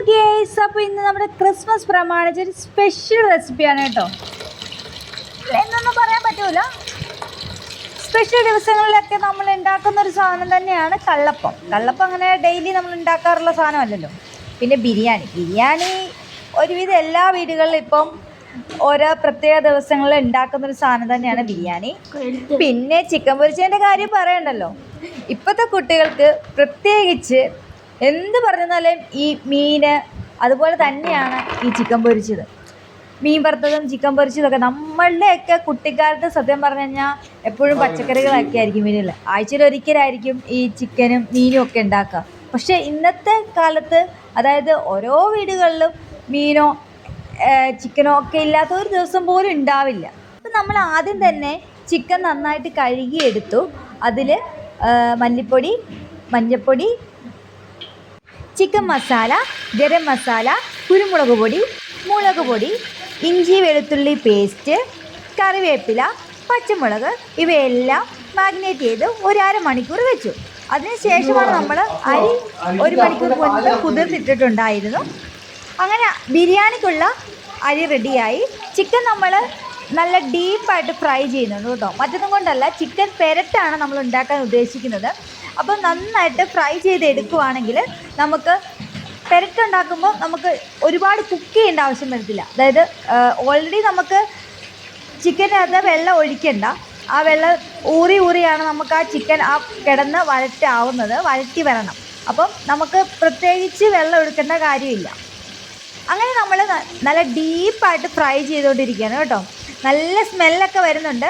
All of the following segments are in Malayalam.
ഗേസ്, അപ്പോൾ ഇന്ന് നമ്മുടെ ക്രിസ്മസ് പ്രമാണിച്ച് ഒരു സ്പെഷ്യൽ റെസിപ്പിയാണ് കേട്ടോ. എന്നൊന്നും പറയാൻ പറ്റൂല, സ്പെഷ്യൽ ദിവസങ്ങളിലൊക്കെ നമ്മൾ ഉണ്ടാക്കുന്ന ഒരു സാധനം തന്നെയാണ് കള്ളപ്പം. കള്ളപ്പം അങ്ങനെ ഡെയിലി നമ്മൾ ഉണ്ടാക്കാറുള്ള സാധനമല്ലല്ലോ. പിന്നെ ബിരിയാണി ഒരുവിധം എല്ലാ വീടുകളിലും ഇപ്പം ഓരോ പ്രത്യേക ദിവസങ്ങളിൽ ഉണ്ടാക്കുന്നൊരു സാധനം തന്നെയാണ് ബിരിയാണി. പിന്നെ ചിക്കൻ പൊരിച്ചതിൻ്റെ കാര്യം പറയണ്ടല്ലോ. ഇപ്പോഴത്തെ കുട്ടികൾക്ക് പ്രത്യേകിച്ച് എന്ത് പറഞ്ഞാലും ഈ മീന് അതുപോലെ തന്നെയാണ് ഈ ചിക്കൻ പൊരിച്ചത്. മീൻ വറുത്തതും ചിക്കൻ പൊരിച്ചതൊക്കെ നമ്മളുടെയൊക്കെ കുട്ടിക്കാലത്ത് സത്യം പറഞ്ഞു കഴിഞ്ഞാൽ എപ്പോഴും പച്ചക്കറികളൊക്കെ ആയിരിക്കും വീട്ടിൽ. ആഴ്ചയിൽ ഒരിക്കലായിരിക്കും ഈ ചിക്കനും മീനും ഒക്കെ ഉണ്ടാക്കുക. പക്ഷേ ഇന്നത്തെ കാലത്ത് അതായത് ഓരോ വീടുകളിലും മീനോ ചിക്കനോ ഒക്കെ ഇല്ലാത്ത ഒരു ദിവസം പോലും ഉണ്ടാവില്ല. അപ്പം നമ്മൾ ആദ്യം തന്നെ ചിക്കൻ നന്നായിട്ട് കഴുകിയെടുത്തു. അതിൽ മല്ലിപ്പൊടി, മഞ്ഞൾപ്പൊടി, ചിക്കൻ മസാല, ഗരം മസാല, കുരുമുളക് പൊടി, മുളക് പൊടി, ഇഞ്ചി വെളുത്തുള്ളി പേസ്റ്റ്, കറിവേപ്പില, പച്ചമുളക് ഇവയെല്ലാം മാഗ്നേറ്റ് ചെയ്ത് ഒരു അരമണിക്കൂർ വെച്ചു. അതിനുശേഷമാണ് നമ്മൾ അരി 1 മണിക്കൂർ മുൻപ് കുതിർത്തിട്ടിട്ടുണ്ടായിരുന്നു. അങ്ങനെ ബിരിയാണിക്കുള്ള അരി റെഡിയായി. ചിക്കൻ നമ്മൾ നല്ല ഡീപ്പായിട്ട് ഫ്രൈ ചെയ്യുന്നുണ്ട് കേട്ടോ. മറ്റൊന്നും കൊണ്ടല്ല, ചിക്കൻ പെരട്ടാണ് നമ്മൾ ഉണ്ടാക്കാൻ ഉദ്ദേശിക്കുന്നത്. അപ്പോൾ നന്നായിട്ട് ഫ്രൈ ചെയ്തെടുക്കുവാണെങ്കിൽ നമുക്ക് പെരട്ടുണ്ടാക്കുമ്പോൾ നമുക്ക് ഒരുപാട് കുക്ക് ചെയ്യേണ്ട ആവശ്യം വരത്തില്ല. അതായത് ഓൾറെഡി നമുക്ക് ചിക്കനകത്ത് വെള്ളം ഒഴിക്കണ്ട. ആ വെള്ളം ഊറിയാണ് നമുക്ക് ആ ചിക്കൻ ആ കിടന്ന് വഴറ്റി വരണം. അപ്പം നമുക്ക് പ്രത്യേകിച്ച് വെള്ളം എടുക്കേണ്ട കാര്യമില്ല. അങ്ങനെ നമ്മൾ നല്ല ഡീപ്പായിട്ട് ഫ്രൈ ചെയ്തുകൊണ്ടിരിക്കുകയാണ് കേട്ടോ. നല്ല സ്മെല്ലൊക്കെ വരുന്നുണ്ട്.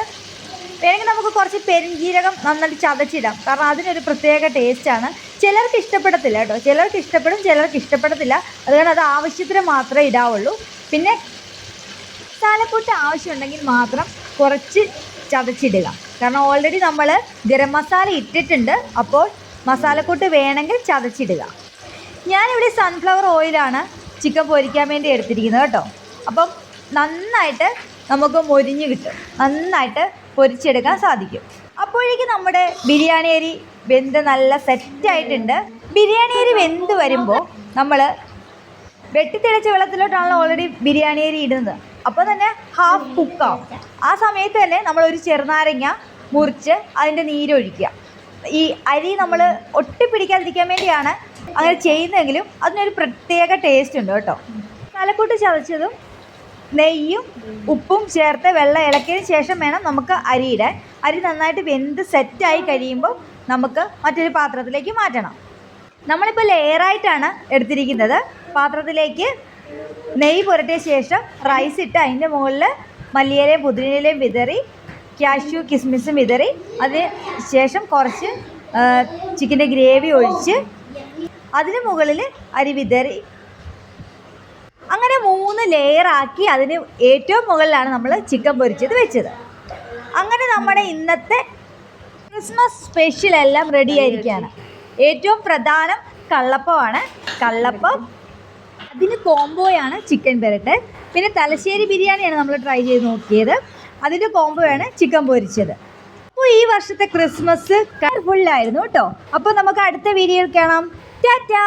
വേണമെങ്കിൽ നമുക്ക് കുറച്ച് പെരുംജീരകം നന്നായിട്ട് ചതച്ചിടാം, കാരണം അതിനൊരു പ്രത്യേക ടേസ്റ്റാണ്. ചിലർക്ക് ഇഷ്ടപ്പെടത്തില്ല കേട്ടോ, ചിലർക്ക് ഇഷ്ടപ്പെടും, ചിലർക്ക് ഇഷ്ടപ്പെടത്തില്ല. അതുകൊണ്ട് അത് ആവശ്യത്തിന് മാത്രമേ ഇടാവുള്ളൂ. പിന്നെ മസാലക്കൂട്ട് ആവശ്യമുണ്ടെങ്കിൽ മാത്രം കുറച്ച് ചതച്ചിടുക, കാരണം ഓൾറെഡി നമ്മൾ ഗരം മസാല ഇട്ടിട്ടുണ്ട്. അപ്പോൾ മസാലക്കൂട്ട് വേണമെങ്കിൽ ചതച്ചിടുക. ഞാനിവിടെ സൺഫ്ലവർ ഓയിലാണ് ചിക്കൻ പൊരിക്കാൻ വേണ്ടി എടുത്തിരിക്കുന്നത് കേട്ടോ. അപ്പം നന്നായിട്ട് നമുക്ക് മൊരിഞ്ഞ് കിട്ടും, നന്നായിട്ട് പൊരിച്ചെടുക്കാൻ സാധിക്കും. അപ്പോഴേക്കും നമ്മുടെ ബിരിയാണി അരി വെന്ത് നല്ല സെറ്റായിട്ടുണ്ട്. ബിരിയാണി അരി വെന്ത് വരുമ്പോൾ നമ്മൾ വെട്ടിത്തിളച്ച വെള്ളത്തിലോട്ടാണല്ലോ ഓൾറെഡി ബിരിയാണി അരി ഇടുന്നത്. അപ്പോൾ തന്നെ ഹാഫ് കുക്കാവും. ആ സമയത്ത് തന്നെ നമ്മളൊരു ചെറുനാരങ്ങ മുറിച്ച് അതിൻ്റെ നീരൊഴിക്കുക. ഈ അരി നമ്മൾ ഒട്ടിപ്പിടിക്കാതിരിക്കാൻ വേണ്ടിയാണ് അങ്ങനെ ചെയ്യുന്നതെങ്കിലും അതിനൊരു പ്രത്യേക ടേസ്റ്റ് ഉണ്ട് കേട്ടോ. മസാലക്കൂട്ട് ചതച്ചതും നെയ്യും ഉപ്പും ചേർത്ത് വെള്ളം ഇളക്കിയതിന് ശേഷം വേണം നമുക്ക് അരി ഇടാൻ. അരി നന്നായിട്ട് വെന്ത് സെറ്റായി കഴിയുമ്പോൾ നമുക്ക് മറ്റൊരു പാത്രത്തിലേക്ക് മാറ്റണം. നമ്മളിപ്പോൾ ലെയറായിട്ടാണ് എടുത്തിരിക്കുന്നത്. പാത്രത്തിലേക്ക് നെയ്യ് പുരട്ടിയ ശേഷം റൈസ് ഇട്ട് അതിൻ്റെ മുകളിൽ മല്ലിയിലയും പുതിനയിലയും വിതറി, കാഷ്യൂ കിസ്മിസും വിതറി, അതിന് ശേഷം കുറച്ച് ചിക്കൻ്റെ ഗ്രേവി ഒഴിച്ച് അതിന് മുകളിൽ അരി വിതറി, അങ്ങനെ 3 ലെയറാക്കി അതിന് ഏറ്റവും മുകളിലാണ് നമ്മൾ ചിക്കൻ പൊരിച്ചത് വെച്ചത്. അങ്ങനെ നമ്മുടെ ഇന്നത്തെ ക്രിസ്മസ് സ്പെഷ്യൽ എല്ലാം റെഡി ആയിരിക്കുകയാണ്. ഏറ്റവും പ്രധാനം കള്ളപ്പമാണ്. കള്ളപ്പം, അതിന് കോംബോയാണ് ചിക്കൻ പെരട്ട്. പിന്നെ തലശ്ശേരി ബിരിയാണിയാണ് നമ്മൾ ട്രൈ ചെയ്ത് നോക്കിയത്, അതിൻ്റെ കോംബോയാണ് ചിക്കൻ പൊരിച്ചത്. അപ്പോൾ ഈ വർഷത്തെ ക്രിസ്മസ് കളർഫുള്ളായിരുന്നു കേട്ടോ. അപ്പോൾ നമുക്ക് അടുത്ത വീഡിയോയിൽ കാണാം. ടാറ്റാ.